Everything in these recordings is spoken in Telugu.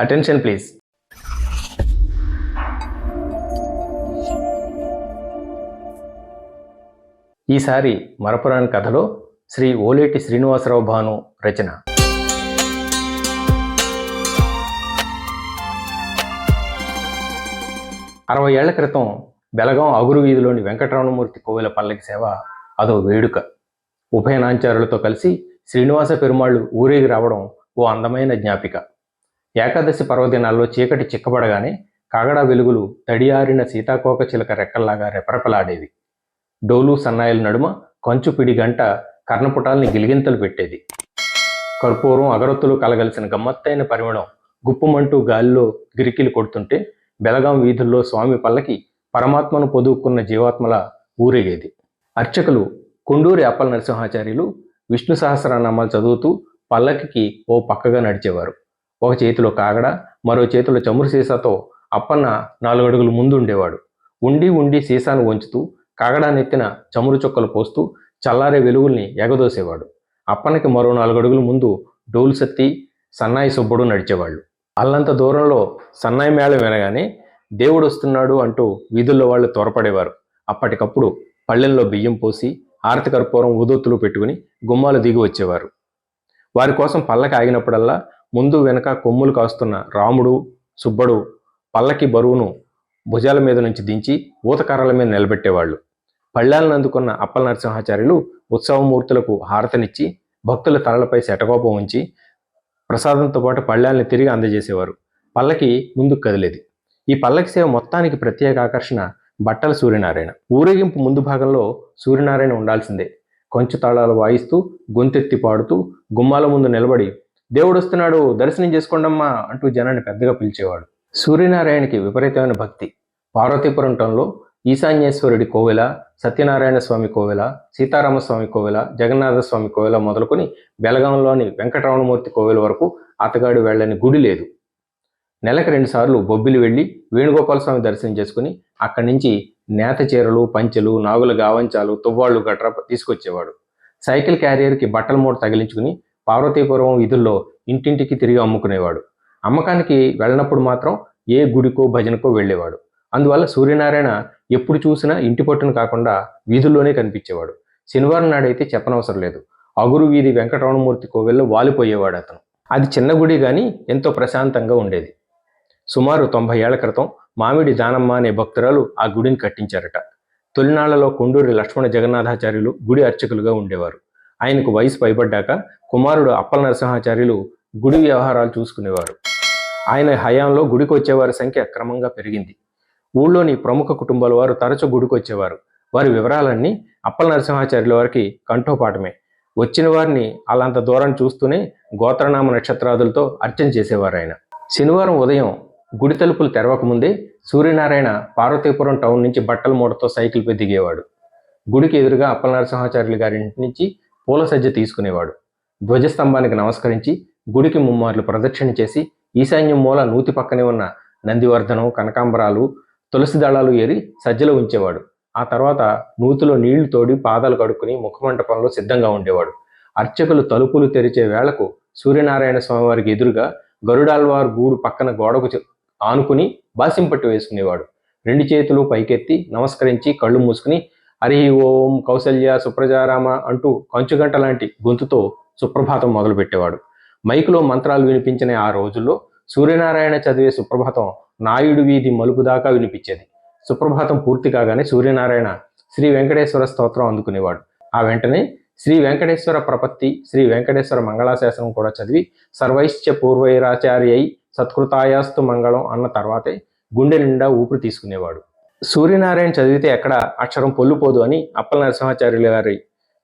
Attention please. ఈసారి మరపురాని కథలో శ్రీ ఓలేటి శ్రీనివాసరావు భాను రచన. అరవై ఏళ్ల క్రితం బెలగాం అగురు వీధిలోని వెంకటరమణమూర్తి కోవెల పల్లకి సేవ అదో వేడుక. ఉభయ నాంచారులతో కలిసి శ్రీనివాస పెరుమాళ్ళు ఊరేగి రావడం ఓ అందమైన జ్ఞాపిక. ఏకాదశి పర్వదినాల్లో చీకటి చిక్కబడగానే కాగడా వెలుగులు తడియారిన సీతాకోక చిలక రెక్కల్లాగా రెపరెపలాడేవి. డోలు సన్నాయిల నడుమ కంచుపిడి గంట కర్ణపుటాల్ని గిలిగింతలు పెట్టేది. కర్పూరం అగరొత్తులు కలగలిసిన గమ్మత్తైన పరిమళం గుప్పుమంటూ గాలిలో గిరికిలు కొడుతుంటే బెలగాం వీధుల్లో స్వామి పల్లకి పరమాత్మను పొదువుకున్న జీవాత్మల ఊరేగేది. అర్చకులు కొండూరి అప్పల నరసింహాచార్యులు విష్ణు సహస్రనామాలు చదువుతూ పల్లకికి ఓ పక్కగా నడిచేవారు. ఒక చేతిలో కాగడ, మరో చేతిలో చమురు సీసాతో అప్పన్న 4 అడుగులు ముందు ఉండేవాడు. ఉండి సీసాను వంచుతూ కాగడా నెత్తిన చమురు చుక్కలు పోస్తూ చల్లారే వెలుగుల్ని ఎగదోసేవాడు. అప్పన్నకి మరో 4 అడుగుల ముందు డోలు సత్తి, సన్నాయి సుబ్బడు నడిచేవాళ్ళు. అల్లంత దూరంలో సన్నాయి మేళం వినగానే దేవుడు వస్తున్నాడు అంటూ వీధుల్లో వాళ్ళు త్వరపడేవారు. అప్పటికప్పుడు పళ్ళెల్లో బియ్యం పోసి ఆరతి కర్పూరం ఊదొత్తులు పెట్టుకుని గుమ్మాలు దిగి వచ్చేవారు. వారి కోసం పల్లకి ఆగినప్పుడల్లా ముందు వెనక కొమ్ములు కాస్తున్న రాముడు, సుబ్బడు పల్లకి బరువును భుజాల మీద నుంచి దించి ఊతకర్రల మీద నిలబెట్టేవాళ్ళు. పళ్ళాలను అందుకున్న అప్పల నరసింహాచార్యులు ఉత్సవమూర్తులకు హారతనిచ్చి భక్తుల తలలపై శటకోపం ఉంచి ప్రసాదంతో పాటు పళ్ళాలని తిరిగి అందజేసేవారు. పల్లకి ముందుకు కదిలేది. ఈ పల్లకి సేవ మొత్తానికి ప్రత్యేక ఆకర్షణ బట్టల సూర్యనారాయణ. ఊరేగింపు ముందు భాగంలో సూర్యనారాయణ ఉండాల్సిందే. కొంచె తాళాలు వాయిస్తూ గొంతెత్తి పాడుతూ గుమ్మాల ముందు నిలబడి దేవుడు వస్తున్నాడు, దర్శనం చేసుకోండమ్మా అంటూ జనాన్ని పెద్దగా పిలిచేవాడు. సూర్యనారాయణకి విపరీతమైన భక్తి. పార్వతీపురం టౌన్లో ఈశాన్యేశ్వరుడి కోవెల, సత్యనారాయణ స్వామి కోవెల, సీతారామస్వామి కోవెల, జగన్నాథ స్వామి కోవెల మొదలుకొని బెలగాంలోని వెంకటరమణమూర్తి కోవెల వరకు అతగాడు వెళ్ళని గుడి లేదు. నెలకు 2 సార్లు బొబ్బిలి వెళ్ళి వేణుగోపాల స్వామి దర్శనం చేసుకుని అక్కడి నుంచి నేత చీరలు, పంచెలు, నాగుల గావంచాలు, తువ్వాళ్ళు గట్రా తీసుకొచ్చేవాడు. సైకిల్ క్యారియర్కి బట్టల మూట తగిలించుకుని పార్వతీపురం వీధుల్లో ఇంటింటికి తిరిగి అమ్ముకునేవాడు. అమ్మకానికి వెళ్ళినప్పుడు మాత్రం ఏ గుడికో భజనకో వెళ్ళేవాడు. అందువల్ల సూర్యనారాయణ ఎప్పుడు చూసినా ఇంటి పట్టును కాకుండా వీధుల్లోనే కనిపించేవాడు. శనివారం నాడైతే చెప్పనవసరం లేదు, అగురు వీధి వెంకటరమణమూర్తి కోవెల్లో వాలిపోయేవాడు అతను. అది చిన్న గుడి కానీ ఎంతో ప్రశాంతంగా ఉండేది. సుమారు 90 ఏళ్ల క్రితం మామిడి దానమ్మ అనే భక్తురాలు ఆ గుడిని కట్టించారట. తొలినాళ్లలో కొండూరి లక్ష్మణ జగన్నాథాచార్యులు గుడి అర్చకులుగా ఉండేవారు. ఆయనకు వయసు పైబడ్డాక కుమారుడు అప్పల నరసింహాచార్యులు గుడి వ్యవహారాలు చూసుకునేవారు. ఆయన హయాంలో గుడికి వచ్చేవారి సంఖ్య క్రమంగా పెరిగింది. ఊళ్ళోని ప్రముఖ కుటుంబాల వారు తరచూ గుడికి వచ్చేవారు. వారి వివరాలన్నీ అప్పల నరసింహాచార్యుల వారికి కంఠోపాఠమే. వచ్చిన వారిని అలాంత దూరం చూస్తూనే గోత్రనామ నక్షత్రాదులతో అర్చన చేసేవారు ఆయన. శనివారం ఉదయం గుడి తలుపులు తెరవకముందే సూర్యనారాయణ పార్వతీపురం టౌన్ నుంచి బట్టల మూటతో సైకిల్పై దిగేవాడు. గుడికి ఎదురుగా అప్పల నరసింహాచార్యులు గారి ఇంటి నుంచి పూల సజ్జ తీసుకునేవాడు. ధ్వజస్తంభానికి నమస్కరించి గుడికి ముమ్మార్లు ప్రదక్షిణ చేసి ఈశాన్యం మూల నూతి పక్కనే ఉన్న నందివర్ధనం, కనకాంబరాలు, తులసి దళాలు ఏరి సజ్జలో ఉంచేవాడు. ఆ తర్వాత నూతిలో నీళ్లు తోడి పాదాలు కడుక్కుని ముఖమంటపంలో సిద్ధంగా ఉండేవాడు. అర్చకులు తలుపులు తెరిచే వేళకు సూర్యనారాయణ స్వామివారికి ఎదురుగా గరుడాల్వార్ గూడు పక్కన గోడకు ఆనుకుని బాసింపట్టు వేసుకునేవాడు. 2 చేతులు పైకెత్తి నమస్కరించి కళ్ళు మూసుకుని హరి ఓం కౌసల్య సుప్రజారామ అంటూ కంచుగంట లాంటి గొంతుతో సుప్రభాతం మొదలుపెట్టేవాడు. మైకులో మంత్రాలు వినిపించిన ఆ రోజుల్లో సూర్యనారాయణ చదివే సుప్రభాతం నాయుడు వీధి మలుపు దాకా వినిపించేది. సుప్రభాతం పూర్తి కాగానే సూర్యనారాయణ శ్రీ వెంకటేశ్వర స్తోత్రం అందుకునేవాడు. ఆ వెంటనే శ్రీ వెంకటేశ్వర ప్రపత్తి, శ్రీ వెంకటేశ్వర మంగళాశాసనం కూడా చదివి సర్వైశ్చ పూర్వైరాచార్యై సత్కృతాయాస్తు మంగళం అన్న తర్వాతే గుండె నిండా ఊపిరి తీసుకునేవాడు. సూర్యనారాయణ చదివితే ఎక్కడ అక్షరం పొల్లుపోదు అని అప్పల నరసింహాచార్యుల గారి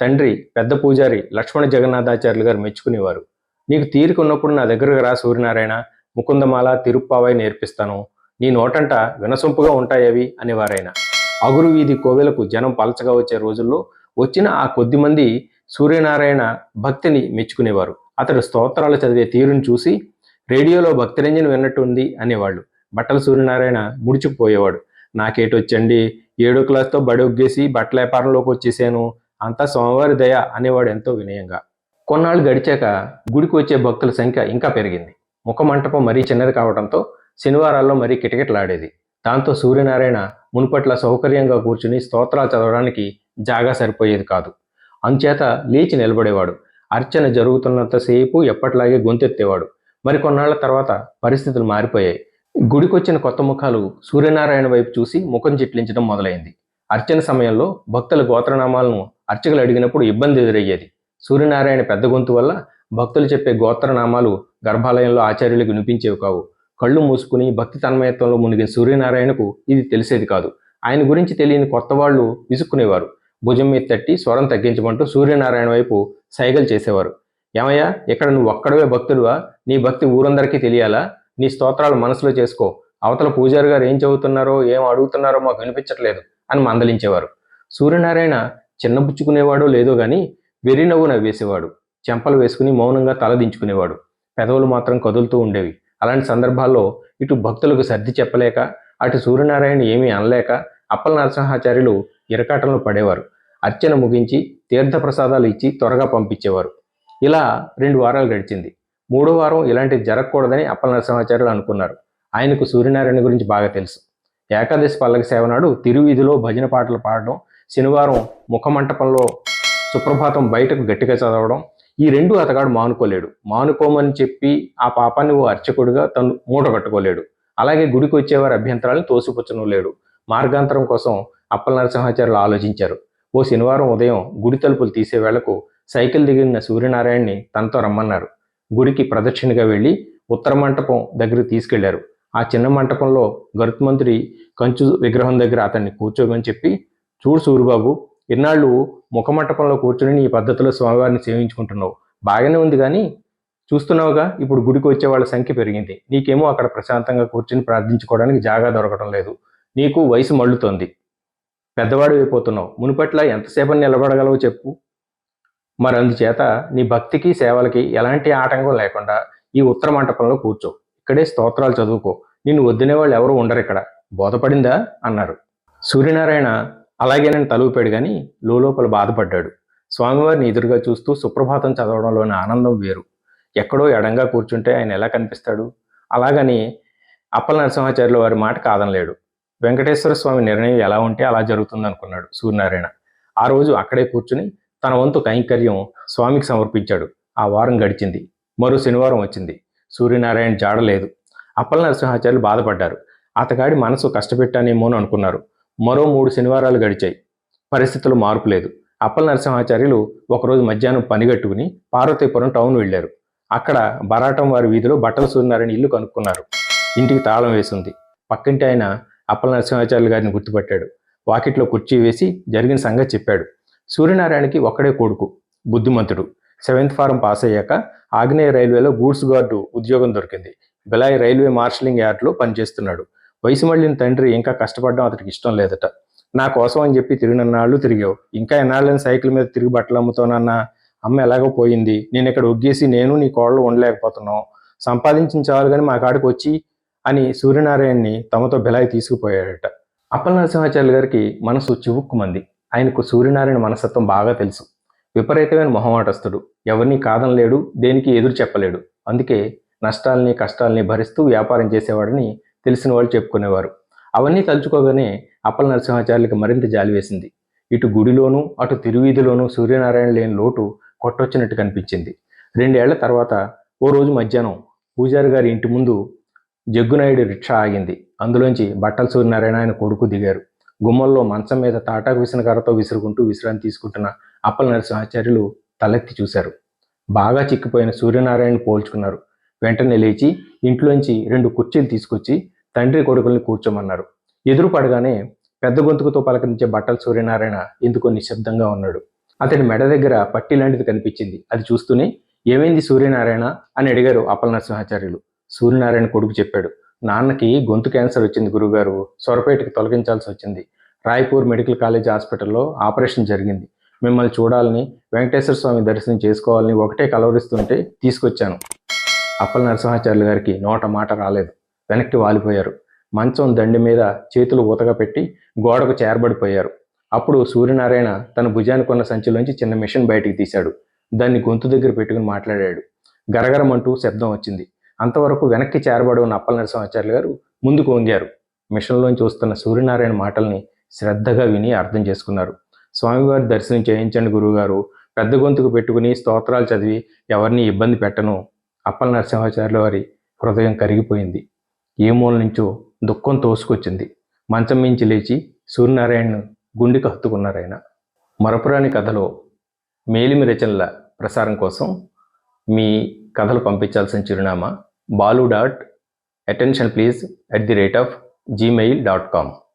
తండ్రి పెద్ద పూజారి లక్ష్మణ జగన్నాథాచార్యులు గారు మెచ్చుకునేవారు. నీకు తీరిక ఉన్నప్పుడు నా దగ్గరకు రా సూర్యనారాయణ, ముకుందమాల, తిరుప్పావై నేర్పిస్తాను, నీ నోటంట వినసొంపుగా ఉంటాయవి అనేవారాయన. అగురు వీధి కోవెలకు జనం పలచగా వచ్చే రోజుల్లో వచ్చిన ఆ కొద్ది మంది సూర్యనారాయణ భక్తిని మెచ్చుకునేవారు. అతడు స్తోత్రాలు చదివే తీరును చూసి రేడియోలో భక్తిరంజన్ విన్నట్టు ఉంది అనేవాళ్ళు. బట్టల సూర్యనారాయణ ముడుచుకుపోయేవాడు. నాకేటొచ్చండి, 7వ క్లాస్తో బడి ఒగ్గేసి బట్టల వ్యాపారంలోకి వచ్చేసాను, అంతా స్వామివారి దయ అనేవాడు ఎంతో వినయంగా. కొన్నాళ్ళు గడిచాక గుడికి వచ్చే భక్తుల సంఖ్య ఇంకా పెరిగింది. ముఖమంటపం మరీ చిన్నది కావడంతో శనివారాల్లో మరీ కిటకిటలాడేది. దాంతో సూర్యనారాయణ మునుపట్ల సౌకర్యంగా కూర్చుని స్తోత్రాలు చదవడానికి జాగా సరిపోయేది కాదు. అందుచేత లేచి నిలబడేవాడు. అర్చన జరుగుతున్నంతసేపు ఎప్పటిలాగే గొంతెత్తేవాడు. మరికొన్నాళ్ల తర్వాత పరిస్థితులు మారిపోయాయి. గుడికొచ్చిన కొత్త ముఖాలు సూర్యనారాయణ వైపు చూసి ముఖం చిట్లించడం మొదలైంది. అర్చన సమయంలో భక్తుల గోత్రనామాలను అర్చకులు అడిగినప్పుడు ఇబ్బంది ఎదురయ్యేది. సూర్యనారాయణ పెద్ద గొంతు వల్ల భక్తులు చెప్పే గోత్రనామాలు గర్భాలయంలో ఆచార్యులకు వినిపించేవి కావు. కళ్ళు మూసుకుని భక్తి తన్మయత్వంలో మునిగిన సూర్యనారాయణకు ఇది తెలిసేది కాదు. ఆయన గురించి తెలియని కొత్త వాళ్ళు విసుక్కునేవారు. భుజం మీద తట్టి స్వరం తగ్గించమంటూ సూర్యనారాయణ వైపు సైగలు చేసేవారు. ఏమయ్యా, ఇక్కడ నువ్వు ఒక్కడవే భక్తుడువా? నీ భక్తి ఊరందరికీ తెలియాలా? నీ స్తోత్రాలు మనసులో చేసుకో. అవతల పూజారి గారు ఏం చెబుతున్నారో ఏం అడుగుతున్నారో మాకు వినిపించట్లేదు అని మందలించేవారు. సూర్యనారాయణ చిన్నబుచ్చుకునేవాడో లేదో గాని వెర్రి నవ్వు నవ్వేసేవాడు. చెంపలు వేసుకుని మౌనంగా తల దించుకునేవాడు. పెదవులు మాత్రం కదులుతూ ఉండేవి. అలాంటి సందర్భాల్లో ఇటు భక్తులకు సర్ది చెప్పలేక, అటు సూర్యనారాయణ ఏమీ అనలేక అప్పల నరసింహాచార్యులు ఇరకాటంలో పడేవారు. అర్చన ముగించి తీర్థప్రసాదాలు ఇచ్చి త్వరగా పంపించేవారు. ఇలా 2 వారాలు గడిచింది. 3వ వారం ఇలాంటిది జరగకూడదని అప్పల నరసింహాచార్యులు అనుకున్నారు. ఆయనకు సూర్యనారాయణ గురించి బాగా తెలుసు. ఏకాదశి పల్లకి సేవ నాడు తిరువీధిలో భజన పాటలు పాడడం, శనివారం ముఖమంటపంలో సుప్రభాతం బయటకు గట్టిగా చదవడం, ఈ 2 అతగాడు మానుకోలేడు. మానుకోమని చెప్పి ఆ పాపాన్ని ఓ అర్చకుడిగా తను మూట కట్టుకోలేడు. అలాగే గుడికి వచ్చేవారి అభ్యంతరాలను తోసిపుచ్చలేడు. మార్గాంతరం కోసం అప్పల నరసింహాచార్యులు ఆలోచించారు. ఓ శనివారం ఉదయం గుడి తలుపులు తీసే వేళకు సైకిల్ దిగిన సూర్యనారాయణని తనతో రమ్మన్నారు. గుడికి ప్రదక్షిణగా వెళ్ళి ఉత్తర మంటపం దగ్గరికి తీసుకెళ్లారు. ఆ చిన్న మంటపంలో గరుత్మంతుడి కంచు విగ్రహం దగ్గర అతన్ని కూర్చోమని చెప్పి, చూడు సూరిబాబు, ఇన్నాళ్ళు ముఖమంటపంలో కూర్చుని నీ పద్ధతిలో స్వామివారిని సేవించుకుంటున్నావు. బాగానే ఉంది, కానీ చూస్తున్నావుగా ఇప్పుడు గుడికి వచ్చే వాళ్ళ సంఖ్య పెరిగింది. నీకేమో అక్కడ ప్రశాంతంగా కూర్చుని ప్రార్థించుకోవడానికి జాగా దొరకడం లేదు. నీకు వయసు మళ్ళుతోంది, పెద్దవాడు అయిపోతున్నావు. మునుపట్ల ఎంతసేపని నిలబడగలవో చెప్పు. మరి అందుచేత నీ భక్తికి సేవలకి ఎలాంటి ఆటంకం లేకుండా ఈ ఉత్తర మంటపంలో కూర్చో. ఇక్కడే స్తోత్రాలు చదువుకో. నిన్ను వద్దునే వాళ్ళు ఎవరు ఉండరు ఇక్కడ. బోధపడిందా అన్నారు. సూర్యనారాయణ అలాగేనని తలూపాడు, కానీ లోపల బాధపడ్డాడు. స్వామివారిని ఎదురుగా చూస్తూ సుప్రభాతం చదవడంలోని ఆనందం వేరు. ఎక్కడో ఎడంగా కూర్చుంటే ఆయన ఎలా కనిపిస్తాడు? అలాగని అప్పల నరసింహాచార్యుల వారి మాట కాదనలేడు. వెంకటేశ్వర స్వామి నిర్ణయం ఎలా ఉంటే అలా జరుగుతుంది అనుకున్నాడు సూర్యనారాయణ. ఆ రోజు అక్కడే కూర్చుని తన వంతు కైంకర్యం స్వామికి సమర్పించాడు. ఆ వారం గడిచింది. మరో శనివారం వచ్చింది. సూర్యనారాయణ జాడలేదు. అప్పల నరసింహాచార్యులు బాధపడ్డారు. అతగాడి మనసు కష్టపెట్టానేమోని అనుకున్నారు. మరో 3 శనివారాలు గడిచాయి. పరిస్థితులు మార్పు లేదు. అప్పల నరసింహాచార్యులు ఒకరోజు మధ్యాహ్నం పనిగట్టుకుని పార్వతీపురం టౌన్ వెళ్లారు. అక్కడ బరాటం వారి వీధిలో బట్టల సూర్యనారాయణ ఇల్లు కనుక్కున్నారు. ఇంటికి తాళం వేసింది. పక్కింటి ఆయన అప్పల నరసింహాచార్యులు గారిని గుర్తుపట్టాడు. వాకిట్లో కుర్చీ వేసి జరిగిన సంగతి చెప్పాడు. సూర్యనారాయణకి ఒక్కడే కొడుకు, బుద్ధిమంతుడు. 7th ఫారం పాస్ అయ్యాక ఆగ్నేయ రైల్వేలో గూడ్స్ గార్డు ఉద్యోగం దొరికింది. బిలాయ్ రైల్వే మార్షలింగ్ యార్డ్లో పనిచేస్తున్నాడు. వయసు మళ్ళిన తండ్రి ఇంకా కష్టపడడం అతడికి ఇష్టం లేదట. నా కోసం అని చెప్పి తిరిగినన్నాళ్ళు తిరిగావు, ఇంకా ఎన్నాళ్ళని సైకిల్ మీద తిరిగి బట్టలు అమ్ముతానన్నా. అమ్మ ఎలాగో పోయింది. నేను ఇక్కడ ఒగ్గేసి నేను నీ కోడలు ఉండలేకపోతున్నాం. సంపాదించిన చాలు కానీ మా కాడికి వచ్చి అని సూర్యనారాయణని తమతో బిలాయి తీసుకుపోయాడట. అప్పల నరసింహాచార్యులు గారికి మనసు చివుక్కుమంది. ఆయనకు సూర్యనారాయణ మనస్తత్వం బాగా తెలుసు. విపరీతమైన మొహమాటస్తుడు. ఎవరిని కాదనలేడు, దేనికి ఎదురు చెప్పలేడు. అందుకే నష్టాల్ని కష్టాల్ని భరిస్తూ వ్యాపారం చేసేవాడని తెలిసిన వాళ్ళు చెప్పుకునేవారు. అవన్నీ తలుచుకోగానే అప్పల నరసింహాచార్యులకి మరింత జాలి వేసింది. ఇటు గుడిలోనూ అటు తిరువీధిలోనూ సూర్యనారాయణ లేని లోటు కొట్టొచ్చినట్టు కనిపించింది. 2 ఏళ్ల తర్వాత ఓ రోజు మధ్యాహ్నం పూజారి గారి ఇంటి ముందు జగ్గునాయుడు రిక్షా ఆగింది. అందులోంచి బట్టల సూర్యనారాయణ ఆయన కొడుకు దిగారు. గుమ్మల్లో మంచం మీద తాటాకు విసనకర్రతో విసురుకుంటూ విశ్రాంతి తీసుకుంటున్న అప్పల నరసింహాచార్యులు తలెత్తి చూశారు. బాగా చిక్కిపోయిన సూర్యనారాయణ పోల్చుకున్నారు. వెంటనే లేచి ఇంట్లోంచి 2 కుర్చీలు తీసుకొచ్చి తండ్రి కొడుకుల్ని కూర్చోమన్నారు. ఎదురు పడగానే పెద్ద గొంతుకుతో పలకరించే బట్టల సూర్యనారాయణ ఎందుకో నిశ్శబ్దంగా ఉన్నాడు. అతని మెడ దగ్గర పట్టి లాంటిది కనిపించింది. అది చూస్తూనే, ఏమైంది సూర్యనారాయణ అని అడిగారు అప్పల నరసింహాచార్యులు. సూర్యనారాయణ కొడుకు చెప్పాడు. నాన్నకి గొంతు క్యాన్సర్ వచ్చింది గురుగారు. సొరపేటకి తొలగించాల్సి వచ్చింది. రాయ్పూర్ మెడికల్ కాలేజ్ హాస్పిటల్లో ఆపరేషన్ జరిగింది. మిమ్మల్ని చూడాలని, వెంకటేశ్వర స్వామి దర్శనం చేసుకోవాలని ఒకటే కలవరిస్తుంటే తీసుకొచ్చాను. అప్పల నరసింహాచార్యులు గారికి నోట మాట రాలేదు. వెనక్కి వాలిపోయారు. మంచం దండి మీద చేతులు ఊతగా పెట్టి గోడకు చేరబడిపోయారు. అప్పుడు సూర్యనారాయణ తన భుజానికి ఉన్న సంచిలోంచి చిన్న మిషన్ బయటికి తీశాడు. దాన్ని గొంతు దగ్గర పెట్టుకుని మాట్లాడాడు. గరగరమంటూ శబ్దం వచ్చింది. అంతవరకు వెనక్కి చేరబడి ఉన్న అప్పల నరసింహాచార్యులు గారు ముందుకు వంగారు. మిషన్లోంచి వస్తున్న సూర్యనారాయణ మాటల్ని శ్రద్ధగా విని అర్థం చేసుకున్నారు. స్వామివారి దర్శనం చేయించండి గురువుగారు, పెద్ద గొంతుకు పెట్టుకుని స్తోత్రాలు చదివి ఎవరిని ఇబ్బంది పెట్టను. అప్పల నరసింహాచార్యుల వారి హృదయం కరిగిపోయింది. ఏ మూల నుంచో దుఃఖం తోసుకొచ్చింది. మంచం మించి లేచి సూర్యనారాయణను గుండెకు హత్తుకున్నారు ఆయన. మరపురాని కథలో మేలిమి రచనల ప్రసారం కోసం మీ కథలు పంపించాల్సిన చిరునామా balu.attentionplease@gmail.com.